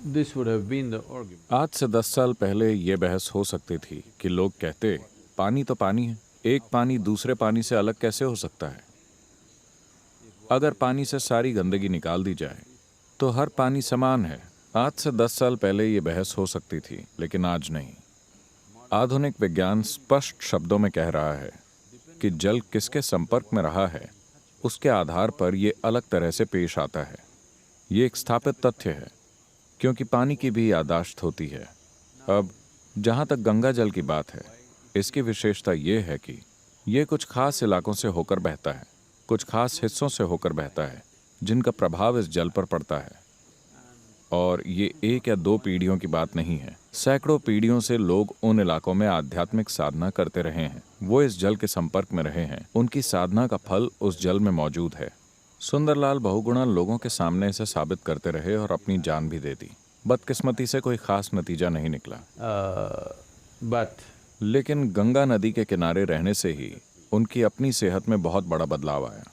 this would have been the argument. आज से 10 साल पहले ये बहस हो सकती थी कि लोग कहते पानी तो पानी है, एक पानी दूसरे पानी से अलग कैसे हो सकता है। अगर पानी से सारी गंदगी निकाल दी जाए तो हर पानी समान है। आज से 10 साल पहले ये बहस हो सकती थी, लेकिन आज नहीं। आधुनिक विज्ञान स्पष्ट शब्दों में कह रहा है कि जल किसके संपर्क में रहा है उसके आधार पर यह अलग तरह से पेश आता है। ये एक स्थापित तथ्य है, क्योंकि पानी की भी याददाश्त होती है। अब जहाँ तक गंगा जल की बात है, इसकी विशेषता ये है कि ये कुछ खास इलाकों से होकर बहता है, कुछ खास हिस्सों से होकर बहता है, जिनका प्रभाव इस जल पर पड़ता है। और ये एक या दो पीढ़ियों की बात नहीं है। सैकड़ों पीढ़ियों से लोग उन इलाकों में आध्यात्मिक साधना करते रहे हैं। वो इस जल के संपर्क में रहे हैं। उनकी साधना का फल उस जल में मौजूद है। सुंदरलाल बहुगुणा लोगों के सामने इसे साबित करते रहे और अपनी जान भी दे दी। बदकिस्मती से कोई खास नतीजा नहीं निकला। But लेकिन गंगा नदी के किनारे रहने से ही उनकी अपनी सेहत में बहुत बड़ा बदलाव आया।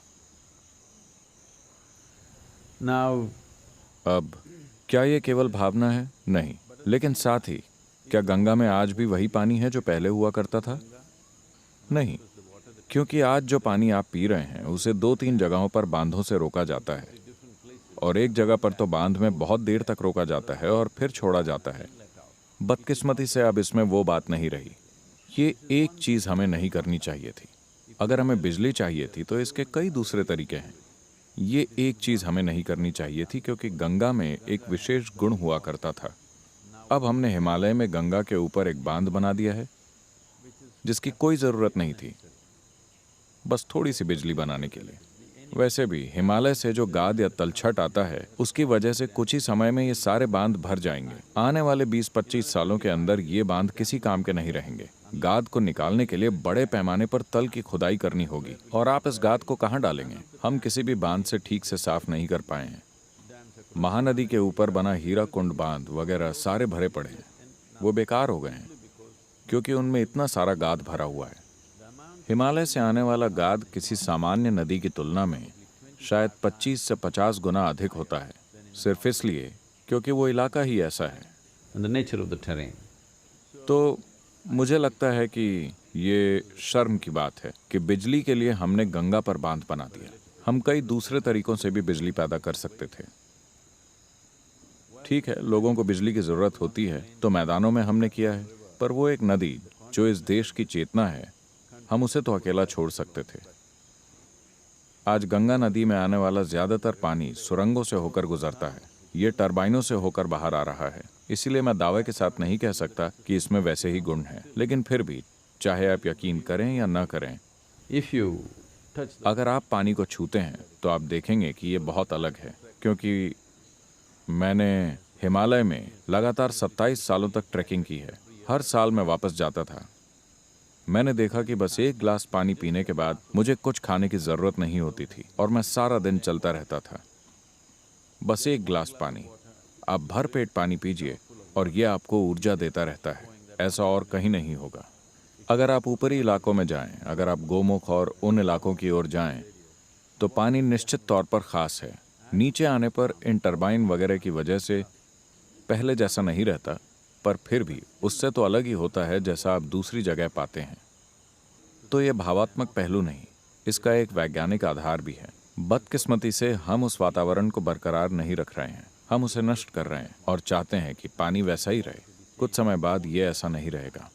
now अब क्या ये केवल भावना है? नहीं। लेकिन साथ ही क्या गंगा में आज भी वही पानी है जो पहले हुआ करता था? नहीं, क्योंकि आज जो पानी आप पी रहे हैं उसे 2-3 जगहों पर बांधों से रोका जाता है, और एक जगह पर तो बांध में बहुत देर तक रोका जाता है और फिर छोड़ा जाता है। बदकिस्मती से अब इसमें वो बात नहीं रही। ये एक चीज हमें नहीं करनी चाहिए थी। अगर हमें बिजली चाहिए थी तो इसके कई दूसरे तरीके हैं। ये एक चीज हमें नहीं करनी चाहिए थी, क्योंकि गंगा में एक विशेष गुण हुआ करता था। अब हमने हिमालय में गंगा के ऊपर एक बांध बना दिया है जिसकी कोई जरूरत नहीं थी, बस थोड़ी सी बिजली बनाने के लिए। वैसे भी हिमालय से जो गाद या तलछट आता है उसकी वजह से कुछ ही समय में ये सारे बांध भर जाएंगे। आने वाले 20-25 सालों के अंदर ये बांध किसी काम के नहीं रहेंगे। गाद को निकालने के लिए बड़े पैमाने पर तल की खुदाई करनी होगी, और आप इस गाद को कहाँ डालेंगे? हम किसी भी बांध से ठीक से साफ नहीं कर पाए हैं। महानदी के ऊपर बना हीरा कुंड बांध वगैरह सारे भरे पड़े हैं। वो बेकार हो गए हैं क्योंकि उनमें इतना सारा गाद भरा हुआ है। हिमालय से आने वाला गाद किसी सामान्य नदी की तुलना में शायद 25 से 50 गुना अधिक होता है, सिर्फ इसलिए क्योंकि वो इलाका ही ऐसा है। and the nature of the terrain. तो मुझे लगता है कि ये शर्म की बात है कि बिजली के लिए हमने गंगा पर बांध बना दिया। हम कई दूसरे तरीकों से भी बिजली पैदा कर सकते थे। ठीक है, लोगों को बिजली की जरूरत होती है तो मैदानों में हमने किया है, पर वो एक नदी जो इस देश की चेतना है, हम उसे तो अकेला छोड़ सकते थे। आज गंगा नदी में आने वाला ज्यादातर पानी सुरंगों से होकर गुजरता है। ये टरबाइनों से होकर बाहर आ रहा है। इसीलिए मैं दावे के साथ नहीं कह सकता कि इसमें वैसे ही गुण हैं, लेकिन फिर भी चाहे आप यकीन करें या न करें, If you touch the अगर आप पानी को छूते हैं तो आप देखेंगे कि ये बहुत अलग है। क्योंकि मैंने हिमालय में लगातार 27 सालों तक ट्रैकिंग की है। हर साल मैं वापस जाता था। मैंने देखा कि बस एक गिलास पानी पीने के बाद मुझे कुछ खाने की जरूरत नहीं होती थी, और मैं सारा दिन चलता रहता था। बस एक गिलास पानी, आप भर पेट पानी पीजिए और यह आपको ऊर्जा देता रहता है। ऐसा और कहीं नहीं होगा। अगर आप ऊपरी इलाकों में जाएं, अगर आप गोमुख और उन इलाकों की ओर जाएं, तो पानी निश्चित तौर पर खास है। नीचे आने पर इन टरबाइन वगैरह की वजह से पहले जैसा नहीं रहता, पर फिर भी उससे तो अलग ही होता है जैसा आप दूसरी जगह पाते हैं। तो ये भावात्मक पहलू नहीं, इसका एक वैज्ञानिक आधार भी है। बदकिस्मती से हम उस वातावरण को बरकरार नहीं रख रहे हैं, हम उसे नष्ट कर रहे हैं और चाहते हैं कि पानी वैसा ही रहे। कुछ समय बाद ये ऐसा नहीं रहेगा।